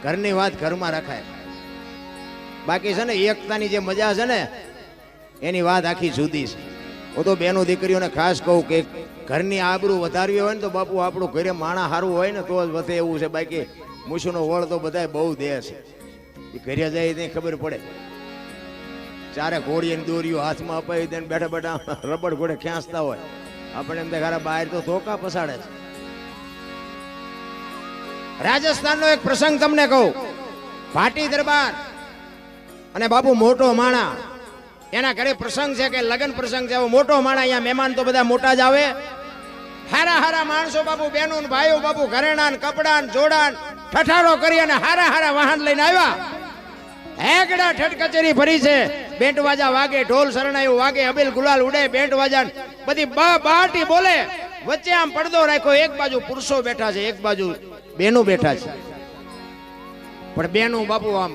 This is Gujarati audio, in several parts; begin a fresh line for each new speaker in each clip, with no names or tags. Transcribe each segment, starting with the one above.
ઘરની વાત ઘરમાં રખાય. બાકી છે ને એકતાની જે મજા છે ને એની વાત આખી જુદી છે. હું તો બેનો દીકરીઓને ખાસ કહું કે ઘરની આબરૂ વધારવી હોય ને તો બાપુ આપણું ઘરે માણા સારું હોય ને તો જ વધે એવું છે. બાકી મૂછનો વળ તો બધાય બહુ દે છે. એ ઘરે જાય ત્યાં ખબર પડે. ચારે ઘોડીની દોરીઓ હાથમાં અપાવી દે બેઠા બેઠા રબડ ઘોડે ખેંચતા હોય. આપણે એમ ખરા બહાર તો ધોકા પસાડે છે. રાજસ્થાનનો એક પ્રસંગ તમને કહું. ભાટી દરબાર અને બાપુ મોટો માણા એના ઘરે પ્રસંગ છે કે લગ્ન પ્રસંગ છે. મોટો માણા અહીંયા મહેમાન તો બધા મોટા જ આવે. હારા હારા માણસો બાપુ બહેનો ને ભાઈઓ બાપુ ઘરેણા ને કપડા ને જોડા ઠઠારો કરી અને હારા હારા વાહન લઈને આવ્યા. હેગડા ઠઠ કચેરી ભરી છે. બેન્ટ વાજા વાગે, ઢોલ શરણાયું વાગે, અબીલ ગુલાલ ઉડે, બેન્ટ વાજા બધી બાટી બોલે. વચ્ચે આમ પડદો રાખ્યો. એક બાજુ પુરુષો બેઠા છે, એક બાજુ બેનો બેઠા છે. પણ બેનો બાપુ આમ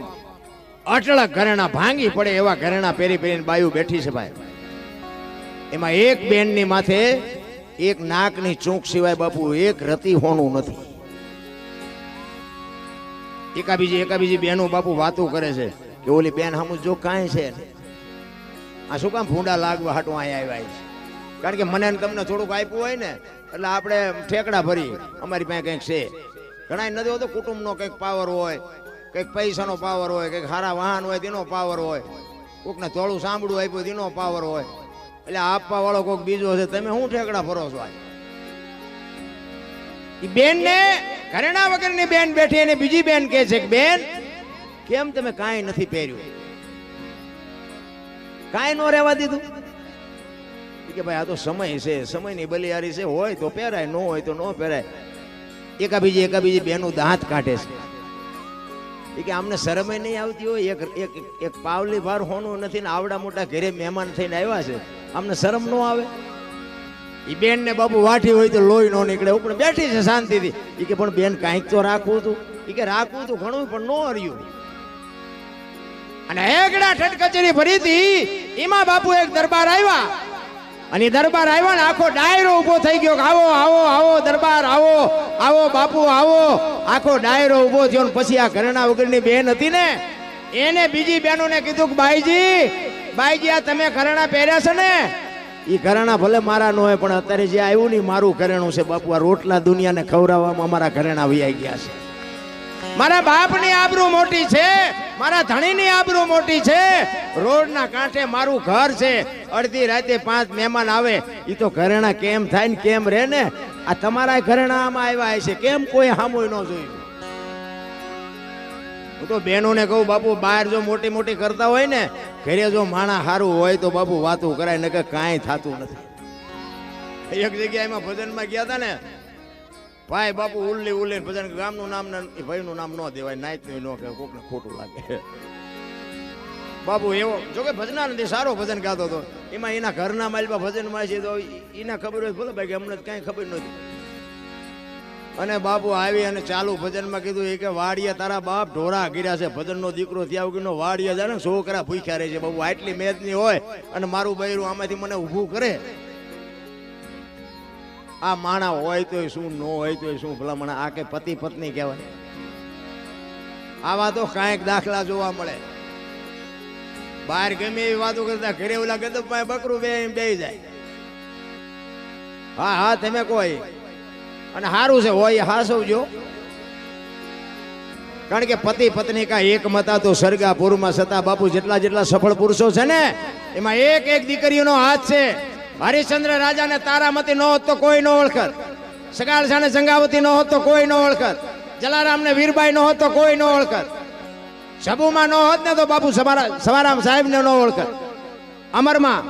અટળક ઘરેણા ભાંગી પડે એવા ઘરેણા પહેરી પહેરીને બાયું બેઠી છે ભાઈ. એમાં એક બેનની માથે એક નાકની ચૂંક સિવાય બાપુ એક રતી હોનું નથી. એકાબીજી બેનો બાપુ વાતો કરે છે કે ઓલી બેન હમું જો કાંઈ છે આ શું કામ ભૂંડા લાગવા હાટું અહીંયા આવ્યા છે. કારણ કે મને તમને થોડુંક આપ્યું હોય ને એટલે આપણે ઠેકડા ભરી અમારી પાસે કંઈક છે. ઘણા નથી હોતો કુટુંબનો કંઈક પાવર હોય, કંઈક પૈસાનો પાવર હોય, કંઈક સારા વાહન હોય તેનો પાવર હોય, કોકને થોડું સાંભળવું આપ્યું તેનો પાવર હોય. એટલે આપવા વાળો કોઈક બીજો છે. તમે શું ઠેકડા ફરો છો? એ બેન ને ઘરેણા વગરની બેન બેઠી અને બીજી બેન કહે છે કે બેન કેમ તમે કાંઈ નથી પહેર્યું, કાંઈ ન રહેવા દીધું? કે ભાઈ આ તો સમય છે, સમયની બલિયારી છે. હોય તો પહેરાય, ન હોય તો ન પહેરાય. એકાબીજી બેનું દાંત કાઢે છે કે આમને શરમે નહીં આવતી હોય. એક પાવલી ભાર હોનું નથી ને આવડા મોટા ઘરે મહેમાન થઈને આવ્યા છે, આમને શરમ ન આવે? એ બેન ને બાપુ વાઠી હોય તો લોહી ન નીકળે. ઉપર બેઠી છે શાંતિથી. એ કે પણ બેન કાંઈક તો રાખવું હતું. એ કે રાખવું હતું ઘણું પણ ન હર્યું. અને એકડા ઠઠ કચેરી ભરી હતી. એમાં બાપુ એક દરબાર આવ્યા અને દરબાર આવ્યા ને આખો ડાયરો ઉભો થઈ ગયો. આવો આવો આવો દરબાર આવો, આવો બાપુ આવો. આખો ડાયરો ઉભો થયો. પછી આ ઘરેણા વગરની બેન હતી ને એને બીજી બહેનોને કીધું કે બાઈજી આ તમે ઘરેણા પહેર્યા છે ને? એ ઘરેણા ભલે મારા ન હોય પણ અત્યારે જે આવ્યું ને મારું ઘરેણું છે બાપુ. આ રોટલા દુનિયાને ખવડાવવામાં અમારા ઘરેણા વૈયા ગયા છે. મારા બાપની આબરૂ મોટી છે, મારા ધણીની આબરૂ મોટી છે. રોડના કાંઠે મારું ઘર છે. અડધી રાતે 5 મહેમાન આવે એ તો ઘરેણા કેમ થાય ને કેમ રહે ને? આ તમારા ઘરેણા આમાં આવ્યા છે, કેમ કોઈ હામુય ન જોયું? હું તો બહેનોને કહું બાપુ બહાર જો મોટી મોટી કરતા હોય ને, ઘરે જો માણા સારું હોય તો બાપુ વાતું કરાય, ને કે કાંઈ થતું નથી. એક જગ્યાએ એમાં ભજનમાં ગયા હતા ને ભાઈ બાપુ ઉલ્લી ભજન. ગામનું નામ ભાઈનું નામ ન દેવાય, નાયતનું ન કહેવાય, કોકને ખોટું લાગે. બાપુ એવો જો કે ભજના નથી, સારો ભજન ગાતો હતો. એમાં એના ઘરના માલમાં ભજનમાં છે તો એને ખબર હોય ભલે ભાઈ કે અમને કાંઈ ખબર નથી. અને બાપુ આવી અને ચાલુ ભજનમાં કીધું એ કે વાડિયા તારા બાપ ઢોરા ગીર્યા છે. ભજનનો દીકરો ત્યાં વગરનો વાડિયા જાય ને છોકરા ભૂખ્યા રહે છે. બાપુ આટલી મેદની હોય અને મારું બૈરું આમાંથી મને ઊભું કરે. આ માણા હોય તો શું, ન હોય તો શું? ભલામણ આ કે પતિ પત્ની કહેવાય? આવા તો કાંઈક દાખલા જોવા મળે. બહાર ગમે એવી વાતો કરતા ઘરે ઓલા ગદબ પાસે બકરું બે જાય. હા તમે કોઈ અને સારું છે હોય હાસવજો. કારણ કે પતિ પત્ની કા એક મતા તો સરગાપુરમાં સતા. બાપુ જેટલા સફળ પુરુષો છે ને એમાં એક દીકરીઓનો હાથ છે. હરિશ્ચંદ્ર રાજાને તારામતી ન હોત તો કોઈ ન ઓળખત. સગાળસાને સંગાવતી ન હોત તો કોઈ ન ઓળખત. જલારામને વીરબાઈ ન હોત તો કોઈ ન ઓળખત. સબુમાં ન હોત ને તો બાપુ સવારામ સાહેબને ન ઓળખત. અમરમાં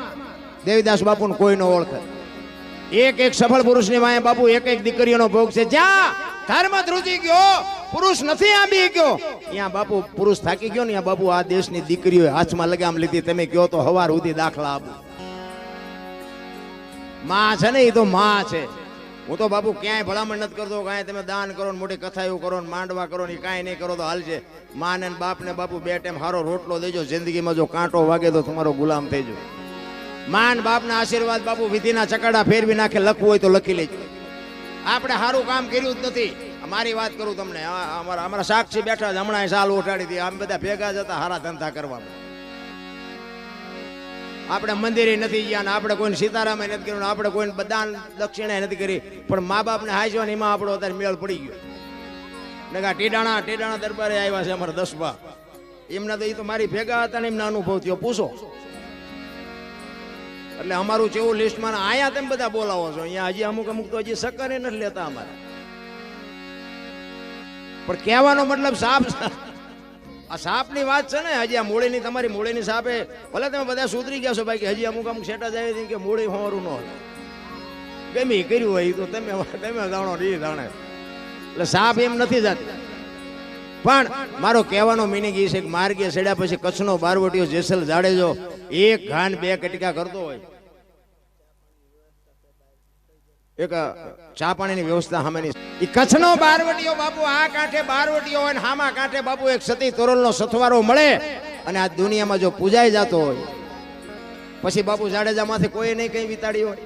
દેવીદાસ બાપુને કોઈ ન ઓળખત. એક સફળ પુરુષની માએ બાપુ એક દીકરીઓનો ભોગ છે. જ્યાં ધર્મ ધ્રુજી ગયો, પુરુષ નથી આંબી ગયો, ત્યાં બાપુ પુરુષ થાકી ગયો ને ત્યાં બાપુ આ દેશની દીકરીઓ હાથમાં લગામ લીધી. તમે કહો તો હવાર સુધી દાખલા આપો. માં છે ને એ તો માં છે. હું તો બાપુ ક્યાંય ભલામણ નથી કરતો કાંઈ તમે દાન કરો ને મોટી કથાઓ કરો ને માંડવા કરો ને કાંઈ નહીં કરો તો હાલશે. માં ને બાપ ને બાપુ 2 ટાઈમ સારો રોટલો દેજો. જિંદગીમાં જો કાંટો વાગે તો તમારો ગુલામ થઈ જાય. માન બાપના આશીર્વાદ બાપુ વિધિના ચકડા ફેરવી નાખે. લખવું હોય તો લખી લેજો. આપણે સારું કામ કર્યું જ નથી. મારી વાત કરું તમને, અમારા સાક્ષી બેઠા જ હમણાં સાલ ઉઠાડી હતી, આમ બધા ભેગા જતા હારા ધંધા કરવામાં. આપણે મંદિરે નથી ગયા ને આપણે કોઈને સીતારામે નથી કર્યું, આપણે કોઈને દાન દક્ષિણા નથી કરી, પણ મા બાપને હાજવા ને એમાં આપણો અત્યારે મેળ પડી ગયો. ને ટેડાણા દરબારે આવ્યા છે અમારા 10-12, એમના તો એ તો મારી ભેગા હતા ને એમના અનુભવ થયો, પૂછો. એટલે અમારું જેવું લિસ્ટમાં આયા તેમ બધા બોલાવો છો, અહીંયા હજી અમુક તો હજી સકરે નથી લેતા અમારે. પણ કહેવાનો મતલબ સાપ, આ સાપની વાત છે ને, હજી આ મૂળીની તમારી મૂળીની સાપે ભલે તમે બધા સુધરી ગયા છો ભાઈ, કે હજી અમુક સેટા જાય કે મૂળી હોવાનું ન હોય, ગમે કર્યું હોય તો તમે જાણો નહીં જાણે. એટલે સાપ એમ નથી જાતી. પણ મારો કહેવાનો મિનિંગ એ છે કે માર્ગે ચડ્યા પછી કચ્છનો બારવટીયો જેસલ જાડેજો એક ઘાન બે કટકા કરતો હોય, એક ચા પાણીની વ્યવસ્થા સામેની, એ કચ્છનો બારવટીયો બાપુ આ કાંઠે બારવટીયો હોય ને હામા કાંઠે બાપુ એક સતી તોરલનો સથવારો મળે અને આ દુનિયામાં જો પૂજાઈ જતો હોય, પછી બાપુ જાડેજા માંથી કોઈ નહીં કઈ વિતાડી હોય,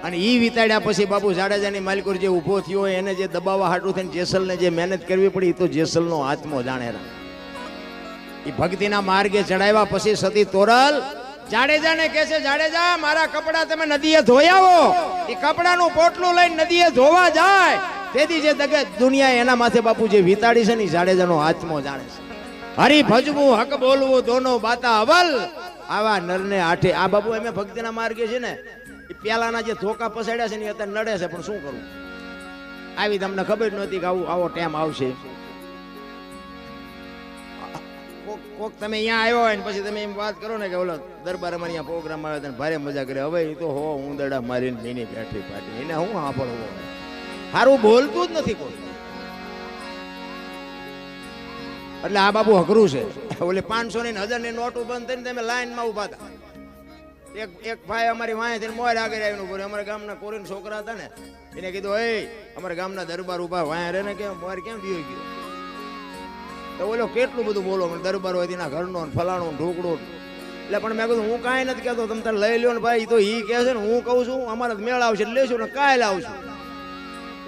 અને ઈ વિતાડ્યા પછી બાપુ જાડેજાની માલિકોર જે ઊભો થયો હોય એને જે દબાવવા હાટું થઈને જેસલને જે મહેનત કરવી પડી, એ તો જેસલનો આત્મો જાણે. એ ભક્તિના માર્ગે ચડાવ્યા પછી સતી તોરલ જાડેજાને કહે છે, જાડેજા મારા કપડા તમે નદીએ ધોઈ આવો. એ કપડાનું પોટલું લઈને નદીએ ધોવા જાય, તેથી જે દુનિયા એના માથે બાપુ જે વિતાડી છે ને જાડેજાનો આત્મો જાણે છે. હરી ભજવું હક બોલવું દોનો બાતા અવલ, આવા નરને આઠે. આ બાપુ એમ ભક્તિના માર્ગે છે ને, પેલાના જે ધોકા પસાડ્યા છે ને અત્યારે નડે છે, પણ શું કરવું, આવી તમને ખબર નહોતી કે આવો ટાઈમ આવશે. કોક તમે અહીંયા આવ્યો હોય ને પછી તમે એમ વાત કરો ને કે ઓલો દરબાર અમારે અહીંયા પ્રોગ્રામ આવે તો ભારે મજા કરે, હવે એ તો હો ઉંદરડા મારીને ભીની બેઠી પાટી, એને હું સાંભળવો, સારું બોલતું જ નથી કોઈ. એટલે આ બાબુ અઘરું છે. ઓલી 500 ની 1000 ની નોટો બંધ થઈને તમે લાઈનમાં ઉભા હતા. એક ભાઈ અમારી વાંહે થઈને મોર આગળ આવીને ઉભો, અમારા ગામના કોરીન છોકરા હતા ને, એને કીધું એ અમારા ગામના દરબાર ઉભા વાંહે રહે ને, કે મોર કેમ પીવી ગયો? તો ઓલો કેટલું બધું બોલો, દરબાર હોય તેના ઘરનો ફલાણું ઢોકળું. એટલે પણ મેં કીધું હું કાંઈ નથી કહેતો, તમે તારે લઈ લ્યો ને ભાઈ. તો એ કહે છે ને, હું કહું છું અમારે મેળ આવશે લેશું ને કાલે આવશું.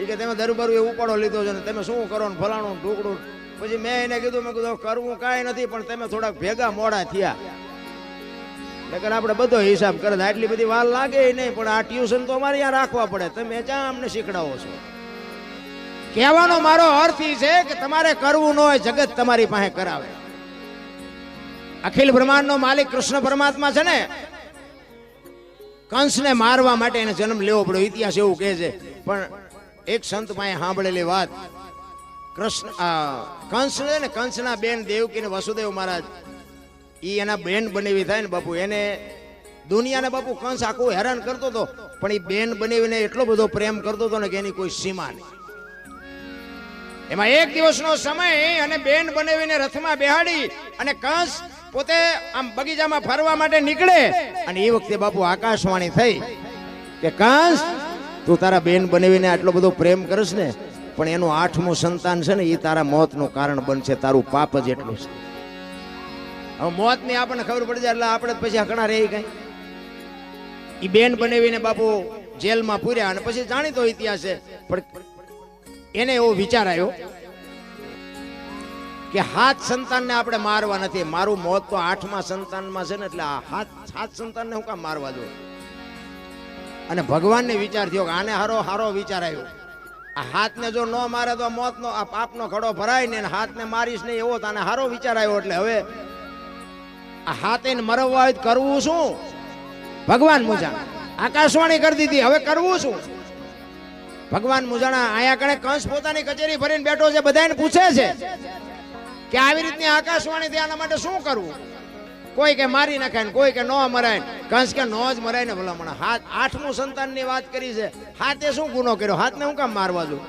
એ કે તમે દરબાર એ ઉપાડો લીધો છે ને તમે શું કરો ને ફલાણું ઢોકળું. પછી મેં એને કીધું, મેં કીધું કરવું કાંઈ નથી, પણ તમે થોડાક ભેગા મોડા થયા, એટલે આપણે બધો હિસાબ કરે. આટલી બધી વાર લાગે નહીં, પણ આ ટ્યુશન તો અમારે અહીંયા રાખવા પડે, તમે જ્યાં અમને શીખડાવો છો. કહેવાનો મારો અર્થ એ છે કે તમારે કરવું ન હોય, જગત તમારી પાસે કરાવે. અખિલ બ્રહ્માંડનો માલિક કૃષ્ણ પરમાત્મા છે ને, કંસને મારવા માટે એને જન્મ લેવો પડ્યો, ઇતિહાસ એવું કહે છે. પણ એક સંત પાસે સાંભળેલી વાત, કંસ ને કંસના બેન દેવકી ને વસુદેવ મહારાજ, ઈ એના બેન બનેવી થાય ને બાપુ, એને દુનિયાને બાપુ કંસ આખું હેરાન કરતો હતો, પણ એ બેન બનેવીને એટલો બધો પ્રેમ કરતો હતો ને કે એની કોઈ સીમા નહીં. એમાં એક દિવસનો સમય અને બેન બનેવીને રથમાં બેહાડી અને કંસ પોતે આમ બગીચામાં ફરવા માટે નીકળે, અને એ વખતે બાપુ આકાશવાણી થઈ કે કંસ તું તારા બેન બનેવીને આટલો બધો પ્રેમ કરસ ને, પણ એનું 8મું સંતાન છે ને એ તારા મોતનું કારણ બનશે, તારું પાપ જ એટલું છે. હવે મોત ની આપણને ખબર પડી જાય એટલે આપણે પછી હકણા રહી ગઈ. એ બેન બનેવીને બાપુ જેલમાં પૂર્યા, અને પછી જાણીતો ઇતિહાસ છે. પણ એને એવો વિચાર આવ્યો કે 7 સંતાનને આપણે મારવા નથી, મારું મોત તો 8મા સંતાનમાં છે ને, એટલે આ 7 સંતાનને હું કામ મારવા દો. અને ભગવાનને વિચાર થયો કે આને હારો વિચાર આવ્યો, આ 7ને જો ન મારે તો મોતનો આ પાપનો ઘડો ભરાય ને, 7ને મારીશ નહીં, એવો તને હારો વિચાર આવ્યો. એટલે હવે આ 7 મરવા હોય કરવું શું? ભગવાન મુજાણા આકાશવાણી કરી દીધી, હવે કરવું શું? ભગવાન મુજાણા આયા કણે કંસ પોતાની કચેરી ભરીને બેઠો છે, બધાને પૂછે છે કે આવી રીતની આકાશવાણી થી આના માટે શું કરવું? કોઈ કે મારી નાખાય, કોઈ કે નો મરાય. કંસ કે નો જ મરાય ને ભલામણ. 8મું સંતાનની વાત કરી છે, 7એ શું ગુનો કર્યો? 7ને હું કામ મારવા દઉં?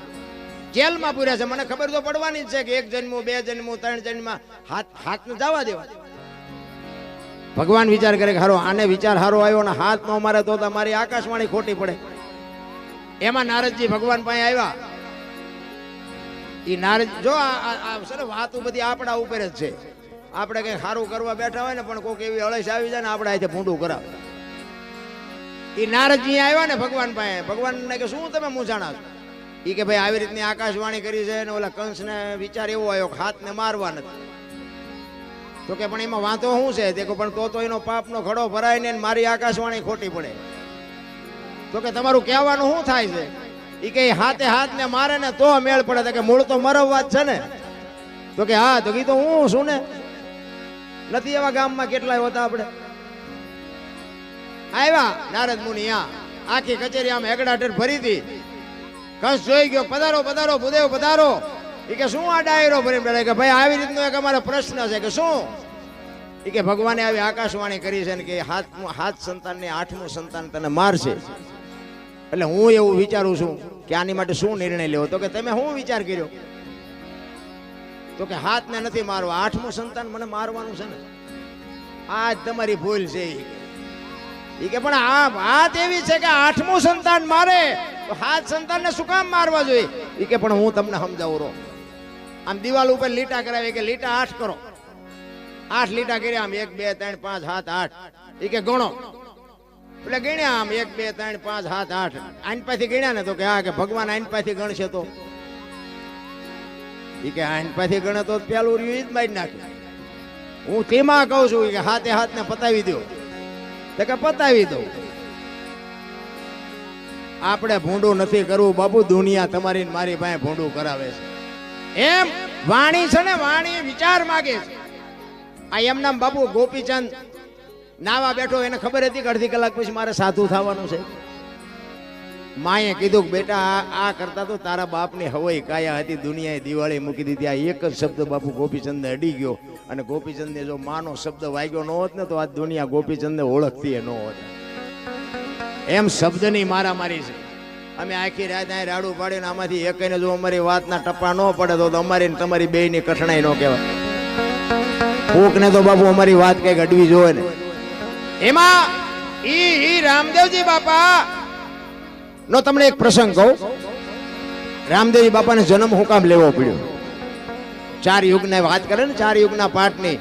જેલમાં પૂર્યા છે, મને ખબર તો પડવાની જ છે કે 1 જન્મ 2 જન્મ 3 જન્મમાં 7ને જવા દેવા. ભગવાન વિચાર કરે કે હારો આને વિચાર હારો આવ્યો ને 7 નો મારે તો તમારી આકાશવાણી ખોટી પડે. એમાં નારદજી ભગવાન પાસે આવ્યા. એ નારદ જો સર વાતો બધી આપણા ઉપર જ છે. આપણે કઈ સારું કરવા બેઠા હોય ને, પણ કોઈક એવી અળસ આવી જાય ને આપણે અહીંથી ભૂંડું કરાવે. એ નારદજી આવ્યા ને ભગવાન પાસે. ભગવાન ને કે શું તમે મૂંઝાણા છો? ઈ કે ભાઈ આવી રીતની આકાશવાણી કરી છે ને ઓલા કંસને વિચાર એવો આવ્યો કે હાથને મારવા નથી. તો કે પણ એમાં વાંધો શું છે? દેખો પણ તો એનો પાપનો ઘડો ભરાય ને મારી આકાશવાણી ખોટી પડે. તો કે તમારું કહેવાનું શું થાય છે? ઈ કે હાથે હાથને મારે ને તો મેળ પડે. તો કે મૂળ તો મરવવા જ છે ને. તો કે હા. તો કીધું હું શું ને નથી એવા ગામમાં કેટલાય હોતા આપણે. આવ્યા નારદ મુનિ, આખી કચેરી આમ હેગડાટેર ભરી હતી. કંસ જોઈ ગયો, પધારો પધારો ભૂદેવ પધારો. એ કે શું આ ડાયરો ભરી બેઠા? કે ભાઈ આવી રીતનો એક અમારો પ્રશ્ન છે. કે શું? એ કે ભગવાને આવી આકાશવાણી કરી છે ને કે હાથ સંતાનને 8મું સંતાન તને મારશે. એટલે હું એવું વિચારું છું કે આની માટે શું નિર્ણય લેવો. તો કે તમે શું વિચાર કર્યો? તો કે હાથને નથી મારવા, 8મું સંતાન મને મારવાનું છે ને. આ જ તમારી ભૂલ છે. એ કે પણ આ વાત એવી છે કે 8મું સંતાન મારે તો 7 સંતાનને શું કામ મારવા જોઈએ? એ કે પણ હું તમને સમજાવું રહો. આમ દિવાલ ઉપર લીટા કરાવી કે લીટા 8 કરો. 8 લીટા કર્યા આમ 1 2 3 5 7 8. એ કે ગણો. એટલે ગણ્યા આમ 1 2 3 5 7 8. આઈન પાથી ગણ્યા ને તો કે હા કે ભગવાન આઈન પાથી ગણશે તો. એ કે આઈન પાથી ગણે તો પેલું રહ્યું જ મારી નાખે. હું તેમાં કહું છું કે હાથે હાથને પતાવી દો. તો કે પતાવી દો. આપણે ભૂંડું નથી કરવું બાપુ, દુનિયા તમારી મારી પાસે ભૂંડું કરાવે છે. એમ વાણી છે ને, વાણી વિચાર માગે છે. આ એમ નામ બાપુ ગોપીચંદ નાવા બેઠો, એને ખબર હતી કે અડધી કલાક પછી મારે સાધુ થવાનું છે. માએ કીધું કે બેટા આ કરતા તો તારા બાપની હવાઈ કાયા હતી, દુનિયાએ દિવાળી મૂકી દીધી. આ એક જ શબ્દ બાપુ ગોપીચંદને અડી ગયો. અને ગોપીચંદને જો માનો શબ્દ વાગ્યો ન હોત ને તો આ દુનિયા ગોપીચંદને ઓળખતી ન હોત. એમ શબ્દની મારામારી છે. અમે આખી રાત અહીં રાડું પાડીને આમાંથી એકને જો અમારી વાતના ટપ્પા ન પડે તો અમારી ને તમારી બેયની કઠણાઈ ન કહેવાય. કોકને તો બાપુ અમારી વાત કઈક અડવી જોવે ને. એમાં ઈ રામદેવજી બાપા નો તમને એક પ્રસંગ કહું. રામદેવજી બાપાને જન્મ હું કામ લેવો પડ્યો? 4 યુગની વાત કરે ને, 4 યુગના પાઠની.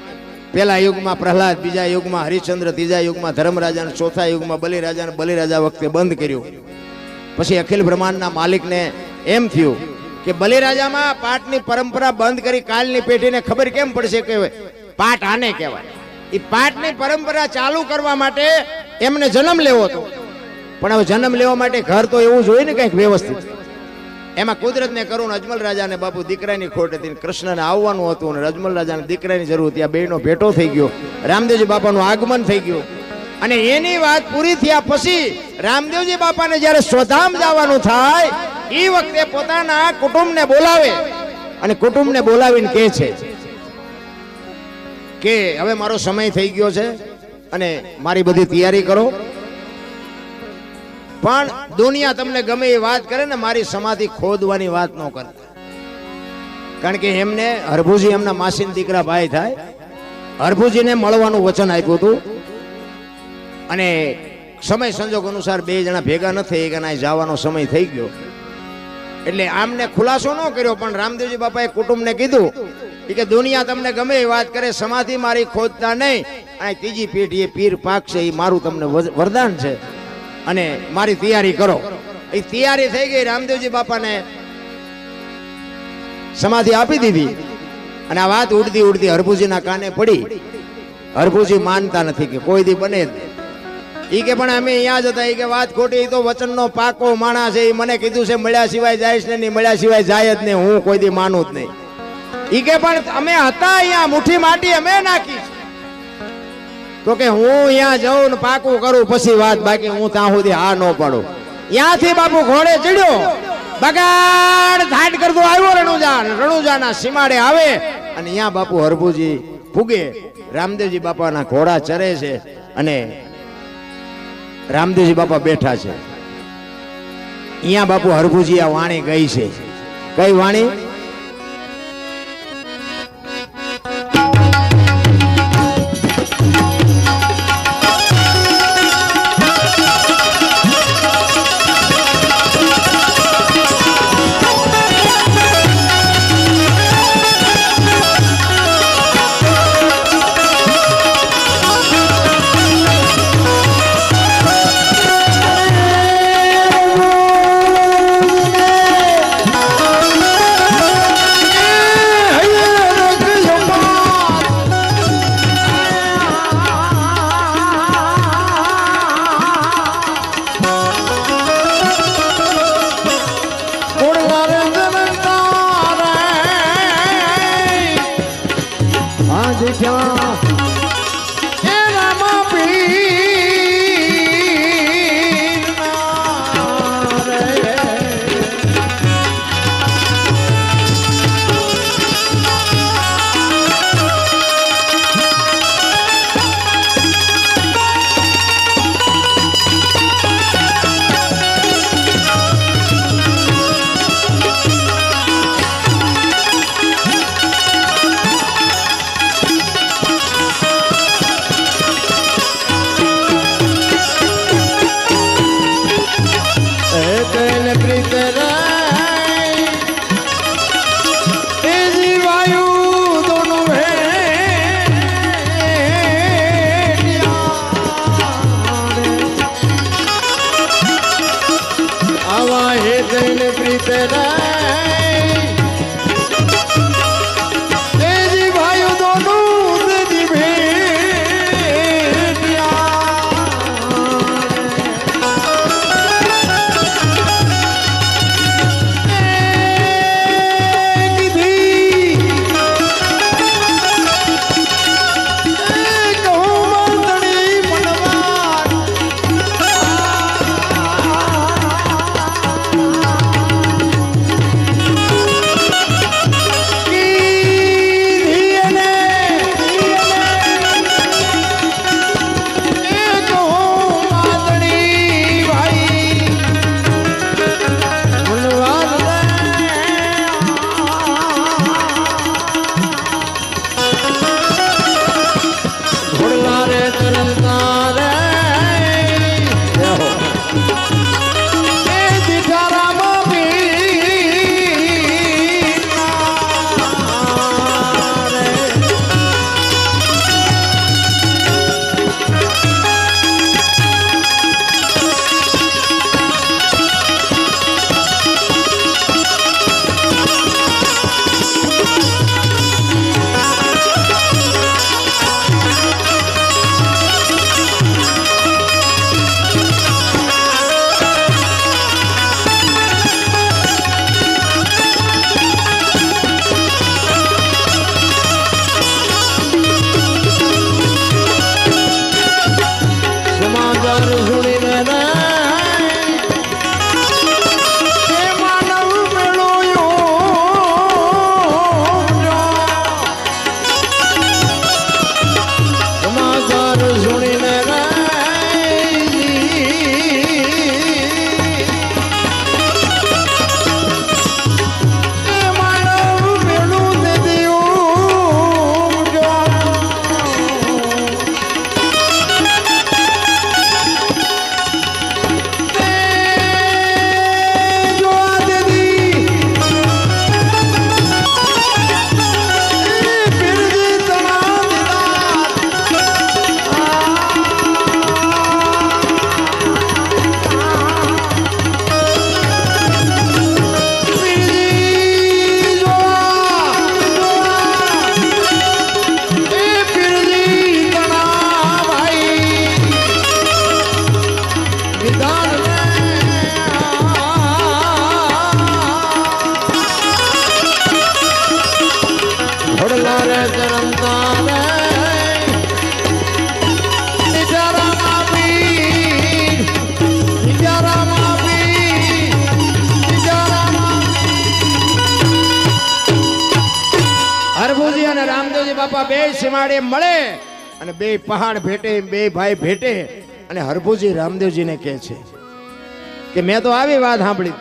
પહેલા યુગમાં પ્રહલાદ, બીજા યુગમાં હરિશ્ચંદ્ર, ત્રીજા યુગમાં ધર્મરાજા, ચોથા યુગમાં બલિરાજા. બલિરાજા વખતે બંધ કર્યું. પછી અખિલ બ્રહ્માંડના માલિકને એમ થયું કે બલિરાજામાં પાઠની પરંપરા બંધ કરી કાલની પેઢીને ખબર કેમ પડશે કે પાઠ આને કહેવાય. એ પાઠની પરંપરા ચાલુ કરવા માટે એમને જન્મ લેવો હતો. પણ હવે જન્મ લેવા માટે ઘર તો એવું જોઈએ ને કંઈક વ્યવસ્થિત. એમાં કુદરતને કરુણ અજમલ રાજાને બાપુ દીકરાની ખોટ હતી. કૃષ્ણને આવવાનું હતું અને અજમલ રાજાને દીકરાની જરૂર હતી. આ બેયનો ભેટો થઈ ગયો. રામદેવજી બાપાનું આગમન થઈ ગયું. અને એની વાત પૂરી થયા પછી રામદેવજી બાપાને જ્યારે સ્વધામ જવાનું થાય એ વખતે પોતાના કુટુંબને બોલાવે અને કુટુંબને બોલાવીને કહે છે કે હવે મારો સમય થઈ ગયો છે અને મારી બધી તૈયારી કરો. પણ દુનિયા તમને ગમે એ વાત કરે ને, મારી સમાધિ ખોદવાની વાત ન કરતા. કારણ કે એમને હરભુજી એમના માસીન દીકરા ભાઈ થાય. હરભુજીને મળવાનું વચન આપ્યું હતું અને સમય સંજોગ અનુસાર 2 જણા ભેગા ન થઈ ગયા. જવાનો સમય થઈ ગયો એટલે આમને ખુલાસો ન કર્યો. પણ રામદેવજી બાપાએ કુટુંબને કીધું કે દુનિયા તમને ગમે એ વાત કરે, સમાધિ મારી ખોદતા નહીં. અને ત્રીજી પેઢીએ પીર પાકશે એ મારું તમને વરદાન છે અને મારી તૈયારી કરો. એ તૈયારી થઈ ગઈ. રામદેવજી બાપાને સમાધિ આપી દીધી અને આ વાત ઉડતી ઉડતી હરભુજીના કાને પડી. હરભુજી માનતા નથી કે કોઈ દી બને જ નહીં. ઈ કે પણ અમે અહીંયા જ હતા. ઈ કે વાત ખોટી, તો વચનનો પાકો માણસ છે. ઈ મને કીધું છે મળ્યા સિવાય જાય ને નહીં, મળ્યા સિવાય જાય જ નહીં. હું કોઈ દી માનું જ નહીં. ઈ કે પણ અમે હતા અહીંયા, મુઠ્ઠી માટી અમે નાખી. તો કે હું અહીંયા જાઉં ને પાકું કરું પછી વાત, બાકી હું ત્યાં સુધી હા ન પાડું. ત્યાંથી બાપુ ઘોડે ચડ્યો, બગાડ ધાડ કરતો આવ્યો રણુજાના સીમાડે આવે અને અહીંયા બાપુ હરભુજી ફૂગે. રામદેવજી બાપાના ઘોડા ચરે છે અને રામદેવજી બાપા બેઠા છે. અહીંયા બાપુ હરભુજી આ વાણી ગઈ છે. કઈ વાણી? હરભુજી અને રામદેવજી બાપા બે સીમાડે મળે અને બે પહાડ ભેટે, બે ભાઈ ભેટે અને હરભુજી રામદેવજીને કહે છે કે મેં તો આવી વાત સાંભળી.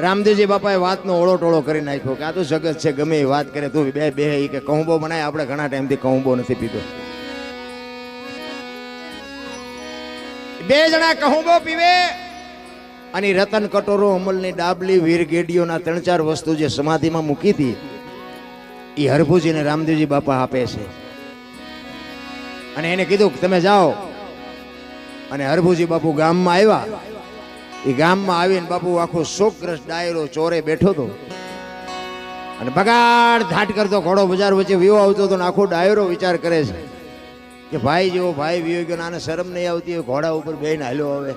રામદેવજી બાપાએ વાતનો ઓળો ટોળો કરી નાખ્યો કે આ તો જગત છે, ગમે એ વાત કરે તું બે બે કે કહુંબો બનાય. આપણે ઘણા ટાઈમથી કહુંબો નથી પીધો. બે જણા કહુંબો પીવે અને રતન કટોરો, અમલની ડાબલી, વીર ગેડીઓના 3-4 વસ્તુ જે સમાધિમાં મૂકી હતી એ હરભુજી ને રામદેવજી બાપા આપે છે. અને એને કીધું કે તમે જાઓ. અને હરભુજી બાપુ ગામમાં આવ્યા. એ ગામમાં આવીને બાપુ આખો શોકગ્રસ્ત ડાયરો ચોરે બેઠો હતો અને બગાડ ધાટ કરતો ઘોડો બજાર વચ્ચે વિવો આવતો હતો. આખો ડાયરો વિચાર કરે છે કે ભાઈ જેવો ભાઈ વિયો ગયો, આને શરમ નહીં આવતી, ઘોડા ઉપર બેહીને હાલ્યો. હવે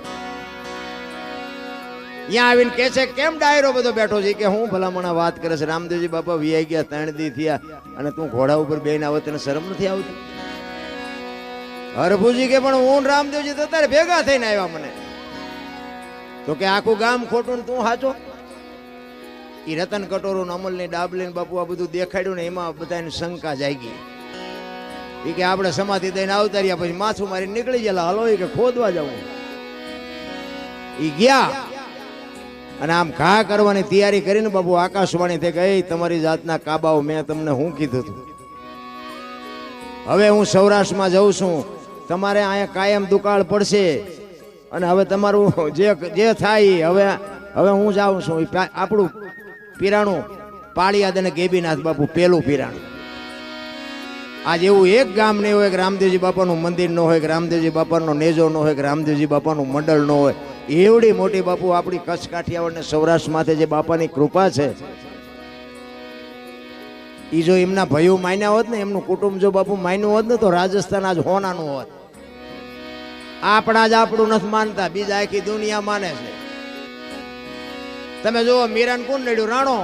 અહીંયા આવીને કે છે કેમ ડાયરો બધો બેઠો છે? કે હું ભલામણા વાત કરે છે, રામદેવજી બાપા વિયાઈ ગયા 3 દી થયા અને તું ઘોડા ઉપર બેહીને આવે, તને શરમ નથી આવતી? હરભુજી કે પણ હું રામદેવજી તો તારે ભેગા થઈને આવ્યા. મને તો કે આખું ગામ ખોટું તું સાચો. એ રતન કટોરો, અમલની ડાબલી બાપુ આ બધું દેખાડ્યું ને એમાં બધાને શંકા જાગી. એ કે આપણે સમાધિ દઈને આવતા રહ્યા, પછી માથું મારી નીકળી ગયેલા, હલો એ કે ખોદવા જવું. એ ગયા અને આમ ઘા કરવાની તૈયારી કરીને બાપુ આકાશવાણી થઈ ગઈ, તમારી જાતના કાબાઓ, મેં તમને શું કીધું હતું? હવે હું સૌરાષ્ટ્રમાં જઉં છું, તમારે અહીંયા કાયમ દુકાળ પડશે અને હવે તમારું જે થાય હવે હું જાઉં છું. આપણું પીરાણું પાળિયાદ અને ગેબીનાથ બાપુ પેલું પીરાણું. આજ એવું એક ગામ નહીં હોય કે રામદેવજી બાપાનું મંદિર ન હોય, કે રામદેવજી બાપાનો નેજો ન હોય, કે રામદેવજી બાપાનું મંડળ ન હોય. એવડી મોટી બાપુ આપણી કચ્છ કાઠિયાવાડ ને સૌરાષ્ટ્ર માથે જે બાપાની કૃપા છે, એ જો એમના ભાઈઓ માન્યા હોત ને, એમનું કુટુંબ જો બાપુ માન્યું હોત ને, તો રાજસ્થાન આજ હોનાનું હોત. આપણા જ આપણું નથી માનતા, બીજા આખી દુનિયા માને છે. તમે જુઓ, મીરાને કોણ નડ્યું? રાણો.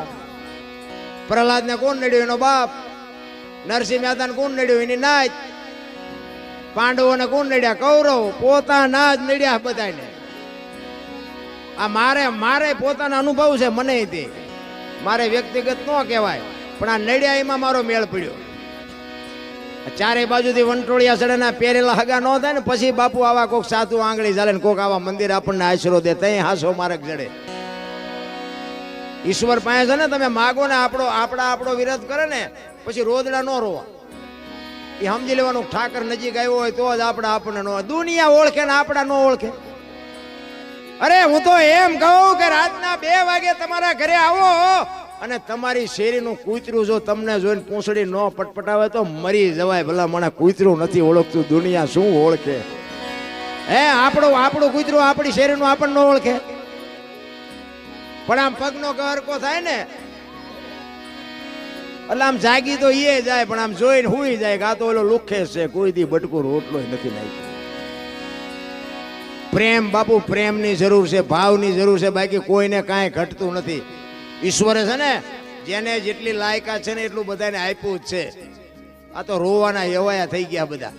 પ્રહલાદ ને કોણ નડ્યું? એનો બાપ. નરસિંહ મહેતાને કોણ નડ્યું? એની નાચ. પાંડવોને કોણ નડ્યા? કૌરવ. પોતાના જ નડ્યા બધાને. આ મારે પોતાનો અનુભવ છે, મને તે મારે વ્યક્તિગત ન કહેવાય, પણ આ નડ્યા એમાં મારો મેળ પડ્યો. ચારે બાજુથી વંટોળિયા ચડેના પહેરેલા હગા ન થાય ને, પછી બાપુ આવા કોક સાધુ આંગળી ચાલે ને કોક આવા મંદિર આપણને આશરો દે, તઈ હાસો માર્ગ જડે. ઈશ્વર પાસે છે ને, તમે માગો ને, આપણો વિરોધ કરે ને, પછી રોદડા ન રોવા. એ સમજી લેવાનું, ઠાકર નજીક આવ્યો હોય તો જ આપણને ન. દુનિયા ઓળખે ને આપણા ન ઓળખે. અરે હું તો એમ કહું કે રાતના 2 વાગે તમારા ઘરે આવો અને તમારી શેરીનું કૂતરું જો તમને જોઈને પૂંછડી ન પટપટાવે તો મરી જવાય. ભલા મને કૂતરું નથી ઓળખતું, દુનિયા શું ઓળખે? હે આપણું કૂતરું આપણી શેરીનું આપણને ન ઓળખે. પણ આમ પગનો ગરકો થાય ને એટલે આમ જાગી તો એ જાય, પણ આમ જોઈને હુઈ જાય કે આ તો ઓલો લુખે છે, કોઈ દી બટકો રોટલો નથી નાખ્યો. પ્રેમ બાપુ, પ્રેમની જરૂર છે, ભાવની જરૂર છે, બાકી કોઈને કાંઈ ઘટતું નથી. ઈશ્વરે છે ને જેને જેટલી લાયકાત છે ને એટલું બધાને આપ્યું જ છે. આ તો રોવાના એવાયા થઈ ગયા બધા.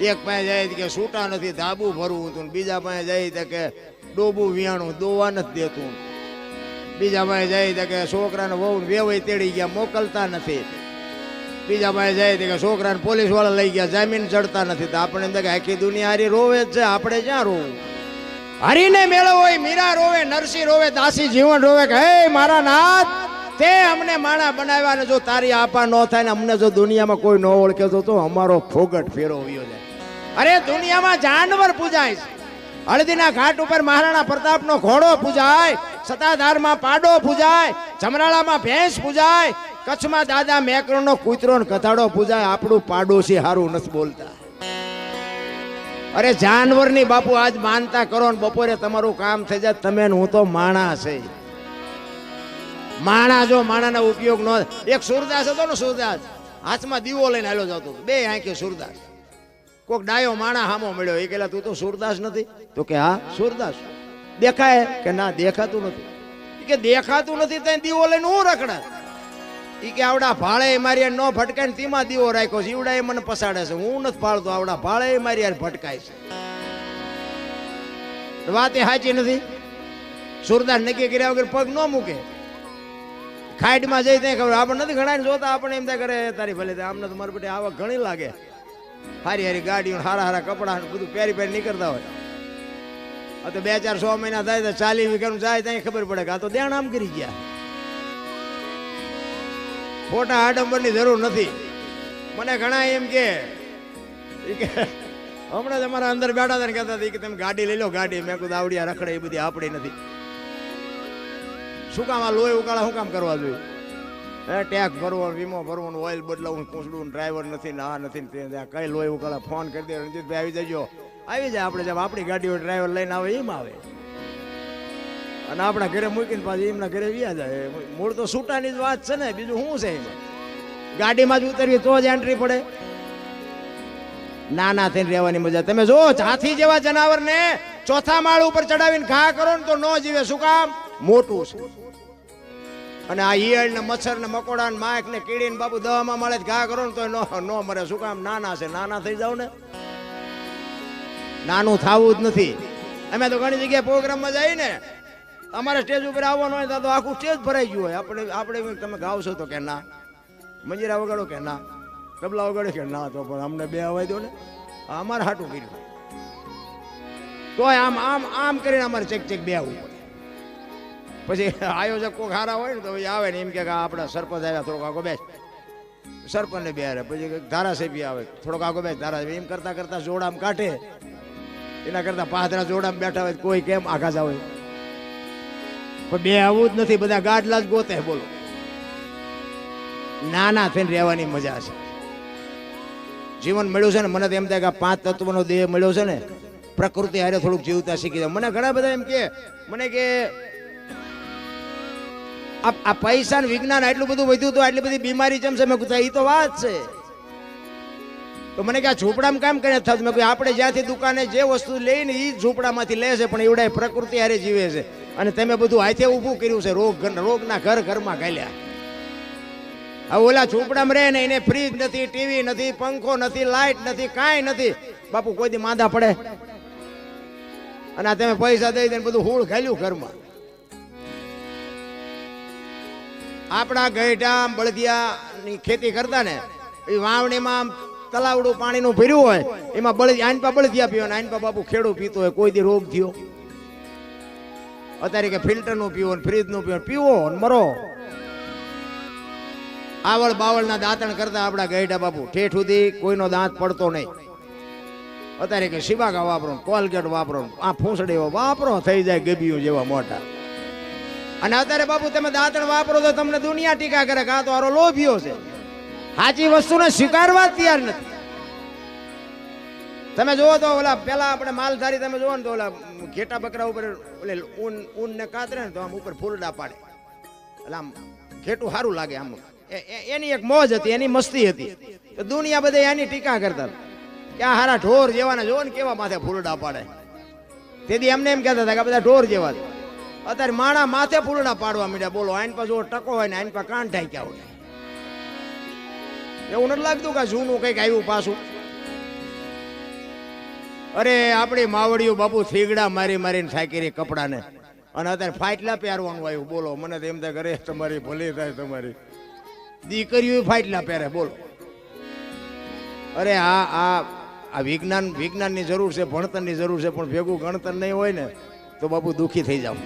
એક પાસે જાય કે છૂટા નથી, ધાબુ ભરવું હતું, બીજા પાસે જાય કે ડોબું વિયાણું દોવા નથી દેતું, બીજા પાસે જાય કે છોકરાને વહુ વેવાઈ તેડી ગયા મોકલતા નથી, બીજા પાસે જાય કે છોકરાને પોલીસ વાળા લઈ ગયા જામીન ચડતા નથી. તો આપણે એમ કે આખી દુનિયા હારી રોવે જ છે, આપણે ક્યાં રોવું? હરીને મેળો હોય, મીરા રોવે, નરસિંહ રોવે, દાસી જીવન રોવે કે હે મારા નાથ, તે અમને માણા બનાવ્યા ને જો તારી આપા ન થાય ને અમને જો દુનિયામાં કોઈ ન ઓળખે તો અમારો ફોગટ ફેરો વયો જાય. અરે દુનિયામાં જાનવર પૂજાય છે. હળદીના ઘાટ ઉપર મહારાણા પ્રતાપનો ઘોડો પૂજાય, સતાધારમાં પાડો પૂજાય, જમરાળામાં ભેંસ પૂજાય, કચ્છમાં દાદા મેકરણનો કૂતરો ને કથાડો પૂજાય. આપણું પાડોશી હારું નથી બોલતા. અરે જાનવરની બાપુ આજ માનતા કરો ને બપોરે તમારું કામ થઈ જાય. તમે હું તો માણા છે, માણા જો માણાનો ઉપયોગ ન. એક સુરદાસ હતો ને, સુરદાસ હાથમાં દીવો લઈને હાલો જતો, 2 આંખે સુરદાસ. કોક ડાયો માણા હામો મળ્યો, એ કહેલા તું તો સુરદાસ નથી? તો કે હા સુરદાસ. દેખાય? કે ના દેખાતું નથી. કે દેખાતું નથી ત્યાં દીવો લઈને હું રખડા? ઈ કે આવડા ભાળે મારી નો ભટકાય ને તેમાં દીવો રાખ્યો છે, ઈવડા મને પસાડે છે, હું નથી ભાળતો, આવડા ભાળે મારી યાર ભટકાય છે. વાત એ સાચી નથી? સુરદાસ નક્કી કર્યા વગર પગ ન મૂકે. ખાઈડમાં જઈ ત્યાં ખબર આપણે નથી ઘણા જોતા, આપણે એમ થાય કરે તારી ભલે આમને તો મારી બેટી આવક ઘણી લાગે, હારી હારી ગાડીઓ હારા હારા કપડા બધું પહેરી પહેરી નીકળતા હોય. આ તો 2-4-100 મહિના થાય તો 40 વીઘાનું જાય ત્યાં ખબર પડે કે આ તો દેણ આમ કરી ગયા. ખોટા આડંબરની જરૂર નથી. મને ઘણા એમ કે હમણાં તમારા અંદર બેઠા હતા ને કહેતા હતા કે તમે ગાડી લઈ લો ગાડી. મેં કીધું આવડિયા રખડે એ બધી આપણી નથી. શું કામ આ લોહી ઉકાળા શું કામ કરવા જોઈએ? ટેક્સ ભરવાનો, વીમો ભરવાનો, ઓઇલ બદલાવું, પૂછડું, ડ્રાઈવર નથી ને આ નથી ને કઈ લોહી ઉકાળા. ફોન કરી દે રણજીતભાઈ આવી જજો, આવી જાય. આપણે જેમ આપણી ગાડીઓ ડ્રાઈવર લઈને આવે એમ આવે અને આપણા ઘરે મૂકીને પાછી એમના ઘરે વ્યા જાય. મૂળ તો છૂટાની જ વાત છે ને, બીજું શું છે એમાં? ગાડીમાં જ ઉતરવી તો જ એન્ટ્રી પડે. નાના થઈને રહેવાની મજા. તમે જો હાથી જેવા જનાવરને ચોથા માળ ઉપર ચડાવીને ઘા કરો ને તો ન જીવે. શું કામ? મોટું છે. અને આ ઈયળ ને મચ્છર ને મકોડા ને માખ ને કીડી ને બાપુ દવામાં મળે ઘા કરો ને તો ન મરે. શું કામ? નાના છે. નાના થઈ જાવ ને, નાનું થવું જ નથી. અમે તો ઘણી જગ્યાએ પ્રોગ્રામમાં જઈએ ને, અમારે સ્ટેજ ઉપર આવવાનું હોય તો આખું સ્ટેજ ભરાઈ ગયું હોય. આપણે તમે ગાવશો તો કે ના, મંજીરા વગાડો કે ના, તબલા વગાડો કે ના, તો પણ અમને બે અવાય દો ને. અમારે હાટું કર્યું તોય આમ આમ આમ કરીને અમારે ચેક ચેક બે આવવું પડે. પછી આયોજક કોઈ સારા હોય ને તો આવે ને એમ કે આપણા સરપંચ આવ્યા, થોડોક આગો બેસ. સરપંચને બે આવે, પછી ધારાસભ્ય આવે, થોડોક આગો બેસ. ધારાસભ્ય એમ કરતા કરતા જોડામ કાઢે. એના કરતા પાદરા જોડામ બેઠા હોય કોઈ કેમ આઘા જાવ? પણ બે આવું જ નથી, બધા ગાડલા જ ગોતે. બોલો, નાના થઈને રહેવાની મજા છે. જીવન મળ્યું છે ને, મને તો એમ થાય કે 5 તત્વનો દેહ મળ્યો છે ને, પ્રકૃતિ હારે થોડુંક જીવતા શીખી જાય. મને ઘણા બધા એમ કે મને કે આ પૈસા ને વિજ્ઞાન આટલું બધું વધ્યું તો આટલી બધી બીમારી ચમ છે. મેં કીધું એ તો વાત છે. તો મને કે આ ઝૂંપડામાં કામ કરીને થતું? મેં કહ્યું આપણે જ્યાંથી દુકાને જે વસ્તુ લઈને એ ઝૂંપડામાંથી લે છે, પણ એવડા પ્રકૃતિ હારે જીવે છે. અને તમે બધું હાથે ઊભું કર્યું છે. રોગના ઘરમાં ગાલ્યા. હવે ઓલા ઝૂંપડામાં રહે ને એને ફ્રીજ નથી, ટીવી નથી, પંખો નથી, લાઈટ નથી, કાંઈ નથી. બાપુ કોઈ દી માંદા પડે? અને તમે પૈસા દઈ દઈને બધું હૂળ ઘાલ્યું ઘરમાં. આપણા ગઈઢા બળદિયાની ખેતી કરતા ને, એ વાવણીમાં તલાવડું પાણીનું ભર્યું હોય, એમાં આનપા બળદિયા પીવો ને આનપા બાપુ ખેડૂ પીતો હોય. કોઈ દી રોગ થયો? અત્યારે કે ફિલ્ટરનું પીવો ને ફ્રીજનું પીવો ને મરો. આવળ બાવળના દાંતણ કરતા આપણા ગઈઢા બાપુ ઠેઠ સુધી કોઈનો દાંત પડતો નહીં. અત્યારે કે શિવાગા વાપરો, કોલગેટ વાપરો, આ ફૂંસડી વાપરો, થઈ જાય ગબીઓ જેવા મોટા. અને અત્યારે બાપુ તમે દાંતણ વાપરો તો તમને દુનિયા ટીકા કરે કે આ તો આરો લોભિયો છે. સાચી વસ્તુને સ્વીકારવા તૈયાર નથી. તમે જોવો તો ઓલા પેલા આપણે માલધારી તમે જોવો ને તો ઓલા ઘેટા બકરા ઉપર ઓલે ઊન ને કાતરે ને તો આમ ઉપર ફૂલડા પાડે, એટલે આમ ઘેટું સારું લાગે. આમ એની એક મોજ હતી, એની મસ્તી હતી. તો દુનિયા બધે એની ટીકા કરતા કે આ હારા ઢોર જેવાના જોવો ને કેવા માથે ફૂલડા પાડે. તેથી એમને એમ કહેતા હતા કે બધા ઢોર જેવા. અત્યારે માણા માથે ફૂલડા પાડવા માંડ્યા. બોલો, આઈન પા જો ટકો હોય ને આઈન પા કાન ઢાંક્યા હોય. એવું નથી લાગતું કે જૂનું કઈક આવ્યું પાછું? અરે આપણી માવડીઓ બાપુ થીગડા મારી મારીને થાકી રહી કપડાને, અને અત્યારે ફાટલા પહેરવાનું આવ્યું. બોલો, મને તો એમ થાય ઘરે તમારી ભલી થાય, તમારી દીકરીઓ ફાટલા પહેરે. બોલો, અરે આ વિજ્ઞાનની જરૂર છે, ભણતરની જરૂર છે, પણ ભેગું ગણતર નહીં હોય ને તો બાપુ દુઃખી થઈ જાવ.